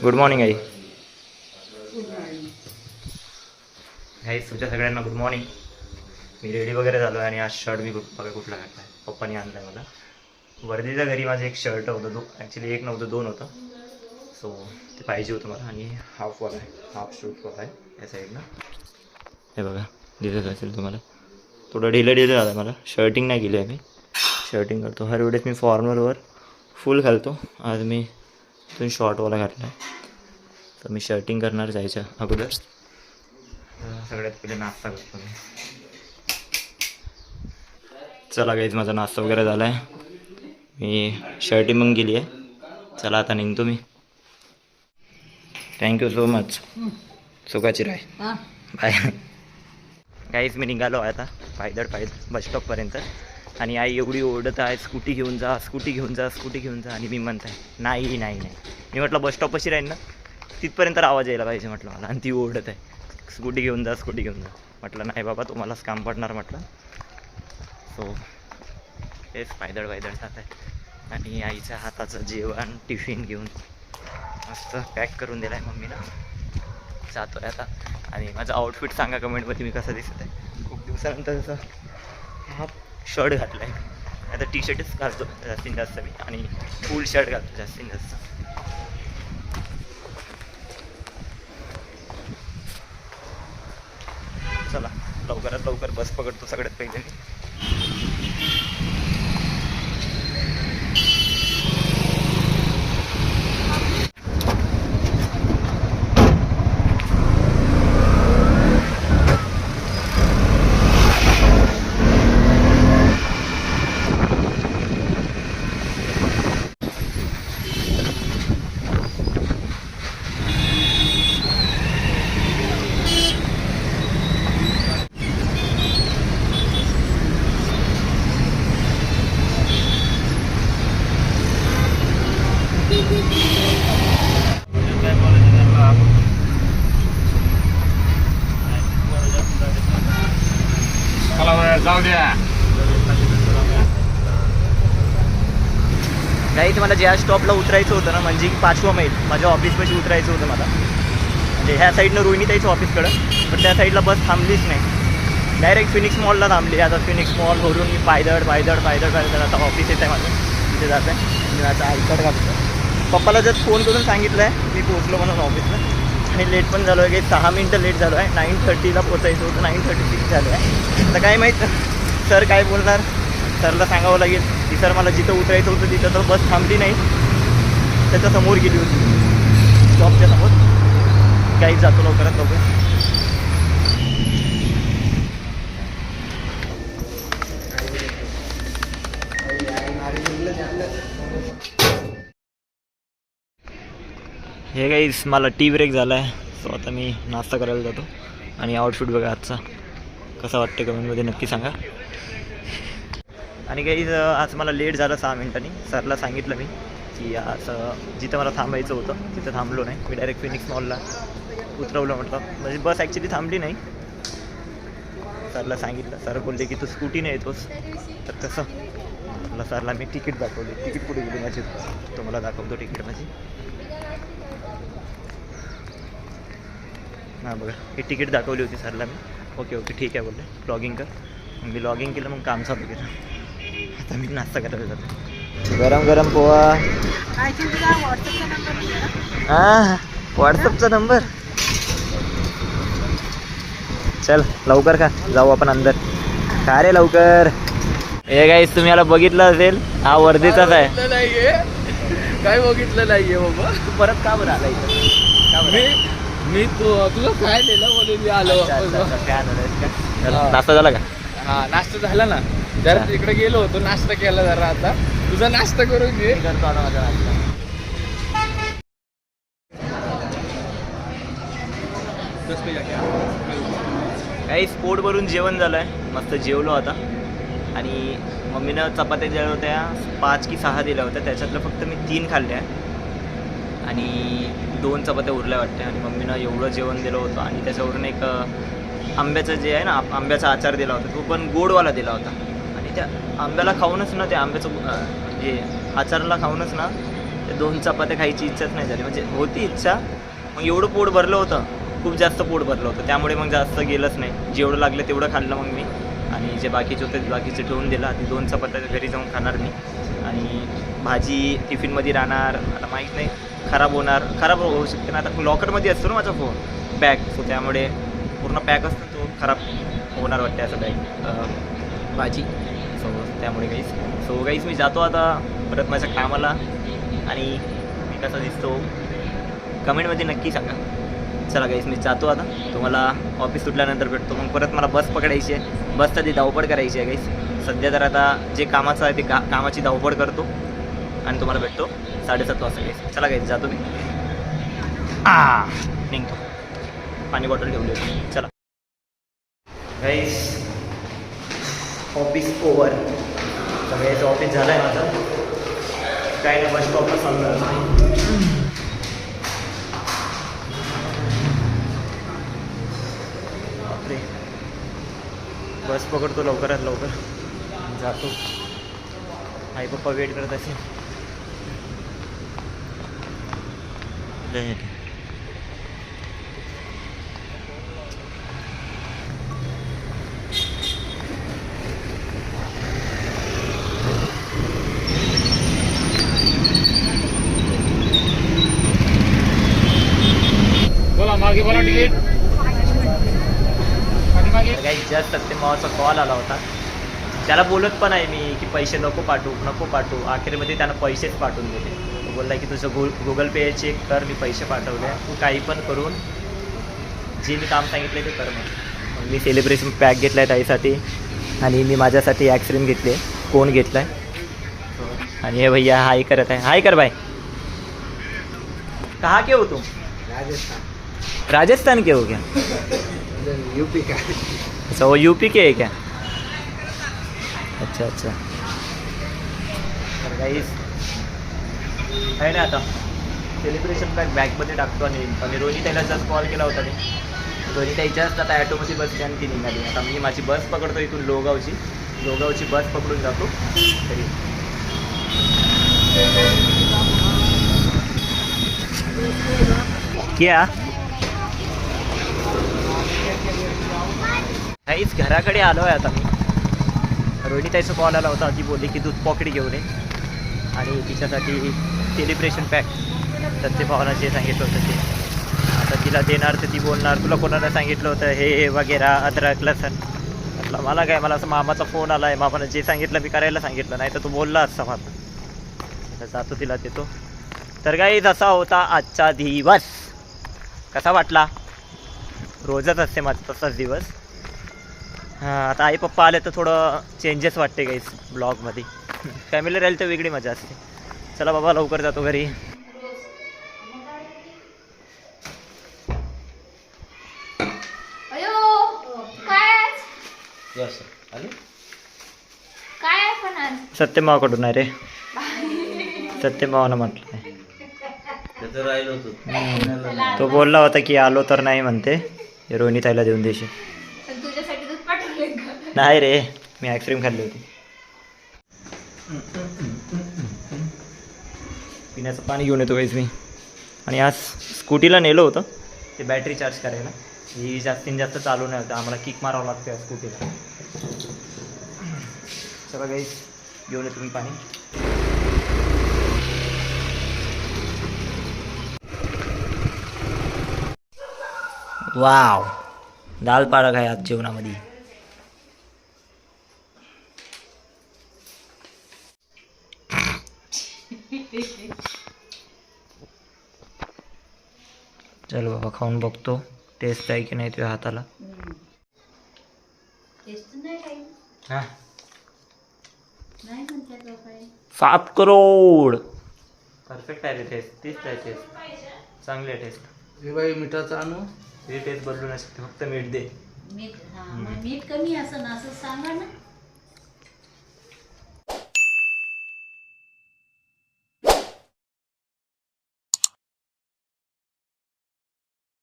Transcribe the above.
Good morning I. गाईस तुमच्या सगळ्यांना good morning. मी ready वगैरे झालो आहे आणि आज शर्ट मी बघा कुठला घातला आहे. पप्पानी आणला आहे मला. वर्दीच्या घरी माझं एक शर्ट होतं, ॲक्च्युली एक नव्हतं दोन होतं. सो ते पाहिजे होतं मला. आणि हाफवाला आहे, हाफ शूटवाला आहे या साईडनं. हे बघा दिसत असेल तुम्हाला. थोडं ढिलं झालं आहे मला. शर्टिंग नाही केली आहे मी. शर्टिंग करतो हर वेळेस मी फॉर्मलवर फुल घालतो. आज मी इथून शॉर्टवाला घातला आहे. तर मी शर्टिंग करणार जायच्या अगोदर. सगळ्यात पहिले नाश्ता करतो मी. चला गाईज माझा नाश्ता वगैरे झाला आहे. मी शर्टिंग पण केली आहे. चला आता निघतो मी. Thank you so much. सुखाची राय. बाय. गाईज मी निघालो आहे आता पायदळ बस स्टॉपपर्यंत. आणि आई एवढी ओरडत आहे स्कूटी घेऊन जा, स्कूटी घेऊन जा, स्कूटी घेऊन जा. आणि मी म्हणत आहे नाही नाही नाही. मी म्हटलं बस स्टॉप कशी राहील ना तिथपर्यंत आवाज यायला पाहिजे म्हटलं मला. आणि ती ओरडत आहे स्कूटी घेऊन जा, स्कूटी घेऊन जा. म्हटलं नाही बाबा तुम्हालाच काम पडणार म्हटलं. सो तेच पायदळ जात आहे. आणि आईच्या हाताचं जेवण टिफिन घेऊन मस्त पॅक करून दिला आहे मम्मीनं. जातो आहे आता. आणि माझं आउटफिट सांगा कमेंटमध्ये मी कसं दिसत आहे. खूप दिवसानंतर जसं हाफ शर्ट घातला आहे. आता टी शर्टच घालतो जास्तीत जास्त मी. आणि फुल शर्ट घालतो जास्तीत जास्त. चला लवकरात लवकर बस पकडतो सगळ्यात पहिले मी. जाऊ द्या. काही तुम्हाला ज्या स्टॉपला उतरायचं होतं ना म्हणजे 5वा मैल माझ्या ऑफिसपाशी उतरायचं होतं मला. म्हणजे ह्या साईडनं रोहिणीताईचं ऑफिसकडं. पण त्या साईडला बस थांबलीच नाही. डायरेक्ट फिनिक्स मॉलला थांबली. आता फिनिक्स मॉलवरून मी पायदळ आता ऑफिस येत आहे माझं. तिथे जात आहे. मी आता आयकार्ड घालतो. पप्पाला जर फोन करून सांगितलं आहे मी पोचलो म्हणून ऑफिसला. आणि लेट पण झालो आहे काही 6 मिनटं लेट झालो आहे. 9:30ला पोचायचं होतं. 9:36 झालं आहे. आता काय माहीत सर काय बोलणार. सरला सांगावं लागेल की सर मला जिथं उतरायचं होतं तिथं तर बस थांबली नाही. त्याच्यासमोर गेली होती स्टॉपच्या समोर. काहीच जातो लवकरात लवकर. हे गाईस मला टी ब्रेक झाला आहे. सो आता मी नाश्ता करायला जातो. आणि आउटफिट बघा आजचा कसा वाटते कमेंटमध्ये नक्की सांगा. आणि गाईज आज मला लेट झालं 6 मिनिटांनी. सरला सांगितलं मी की असं जिथं मला थांबायचं होतं तिथं थांबलो नाही. मी डायरेक्ट फिनिक्स मॉलला उतरवलं म्हटलं. म्हणजे बस ॲक्च्युली थांबली नाही. सरला सांगितलं. सर बोलले की तू स्कूटीने येतोस तर कसं. मला सरला मी तिकीट दाखवली. तिकीट कुठे गेली माझी तुम्हाला दाखवतो तिकीट माझी. हां बघा ही तिकीट दाखवली होती सरला मी. ओके ठीक आहे बोलले लॉगिंग कर. मग मी लॉगिंग केलं. मग काम चालू केलं. आता मी नाश्ता करायला जातो. गरम पोहा. हां व्हॉट्सअपचा नंबर. चल लवकर का जाऊ आपण अंदर. का रे लवकर. हे गाईस तुम्ही याला बघितलं असेल हा वर्धेचाच आहे. काय बघितलं नाहीये बाबा. तू परत का बरं आला इथं. मी तुला काय लिहिलं म्हणून मी आलो. नाश्ता झाला का. हा नाश्ता झाला ना. जरा तिकडे गेलो होतो नाश्ता केला जरा. आता तुझा नाश्ता करून घे. करतो आता माझा नाश्ता. काही स्पोर्ट भरून जेवण झालं आहे. मस्त जेवलो आता. आणि मम्मीनं चपात्या ज्या होत्या 5 की 6 दिल्या होत्या. त्याच्यातलं फक्त मी 3 खाल्ल्या. आणि 2 चपात्या उरल्या वाटते. आणि मम्मीनं एवढं जेवण दिलं होतं. आणि त्याच्यावरून एक आंब्याचं जे आहे ना आंब्याचा आचार दिला होता तो पण गोडवाला दिला होता. आणि त्या आंब्याला खाऊनच ना त्या आंब्याचं जे आचाराला खाऊनच ना त्या 2 चपात्या खायची इच्छाच नाही झाली, म्हणजे होती इच्छा, मग एवढं पोट भरलं होतं, खूप जास्त पोट भरलं होतं, त्यामुळे मग जास्त गेलंच नाही. जेवढं लागलं तेवढं खाल्लं मग मी, आणि जे बाकीचे होते बाकीचे ठेवून दिलं. आधी 2 चपात्या घरी जाऊन खाणार मी, आणि भाजी टिफिनमध्ये राहणार. आता माहीत नाही, खराब होऊ शकते ना. आता लॉकरमध्ये असतो ना माझा फोन बॅग, सो त्यामुळे पूर्ण पॅक असतो, तो खराब होणार वाटते असं बॅग भाजी. त्यामुळे गाईस मी जातो आता परत माझ्या कामाला, आणि मी कसा दिसतो कमेंटमध्ये नक्की सांगा. चला गाईस मी जातो आता, तुम्हाला ऑफिस सुटल्यानंतर भेटतो. मग परत मला बस पकडायची आहे, बसचा ती धावपळ करायची आहे गाईस. सध्या तर आता जे कामाचं आहे ते कामाची धावपळ करतो, आणि तुम्हाला भेटतो 7:30 वाजता गाईस. चला गाईस जातो मी, निघतो. पाणी बॉटल ठेवली होती. चला गाईस, ऑफिस ओव्हर. सगळ्याचं ऑफिस झालं आहे माझं, काय नाही, बस स्टॉपला चाललं नाही. बापरे, बस पकडतो लवकरात लवकर, जातो. आई पप्पा वेट करत असेल. मागे बोला तिकीट. काही जस्ट सत्यमावाचा कॉल आला होता. त्याला बोलत पण आहे मी की पैसे नको पाठवू. अखेरमध्ये त्यानं पैसेच पाठवून दिले. तो बोलला की तुझं गुगल पे चेक कर, मी पैसे पाठवले, तू काही पण करून जे मी काम सांगितले ते कर. मग मी सेलिब्रेशन पॅक घेतला आहे ताईसाठी, आणि मी माझ्यासाठी आईस्क्रीम घेतले, कोण घेतला आहे. आणि हे भैया हाय करत आहे. हाय कर भाई. कहाँ के हो तुम? राजस्थान के हो क्या? यूपी का. अच्छा, वो यूपी के है क्या? अच्छा. तर गाईस आहे ना, आता सेलिब्रेशन पॅक बॅगमध्ये टाकतो. आणि रोहिणी त्याला जस्ट कॉल केला होता. रोहिणी त्याच्याच आता ॲटोमध्ये बसली आणि ती निघाली. आता मी माझी बस पकडतो इथून लोगावची बस पकडून जातो तरी. क्या काहीच घराकडे आलो आहे आता मी. रोहिणी ताईचा कॉल आला होता, ती बोलली की दूध पॉकेट घेऊन ये, आणि तिच्यासाठी सेलिब्रेशन पॅक सत्यभावानं जे सांगितलं होतं ते आता तिला देणार. तर ती बोलणार तुला कोणाला सांगितलं होतं हे वगैरे, अद्रक लसण. म्हटलं मला काय, मला असं मामाचा फोन आला आहे, मामानं जे सांगितलं मी करायला सांगितलं, नाही तर तो बोलला असता मला. जातो तिला देतो. तर गाईज असा होता आजचा दिवस. कसा वाटला? रोजच असते माझा तसाच दिवस. हां, आता आई पप्पा आले तर थोडं चेंजेस वाटते गाईस ब्लॉगमध्ये. फॅमिली राहील तर वेगळी मजा असते. चला बाबा लवकर जातो घरी. सत्यमावाकडून आहे रे, सत्यमावानं म्हटलं आहे. तो बोलला होता की आलो तर नाही म्हणते, रोहिणी ताईला देऊन देशील. नाही रे, मी आईस्क्रीम खाल्ली होती. पिण्याचं पाणी घेऊन येतो गाईस मी. आणि आज स्कूटीला नेलं होतं ते बॅटरी चार्ज करायला. ही जास्तीत जास्त चालू नाही होतं, आम्हाला किक मारावं लागतं या स्कूटीला. चला गाईस घेऊन येतो मी पाणी. वाव, दाल पालक आहे आज जेवणामध्ये. चल बाबा खाऊन बघतो टेस्ट आहे की नाही तुझ्या हाताला. हां 7 करोड परफेक्ट आहे रे टेस्ट. टेस्ट आहे, टेस्ट चांगली आहे टेस्ट. हे बाई मिठाचं आणू, हे टेस्ट बदलू नाही शकते, फक्त मीठ दे. मीठ कमी असं ना, असं सांगा ना.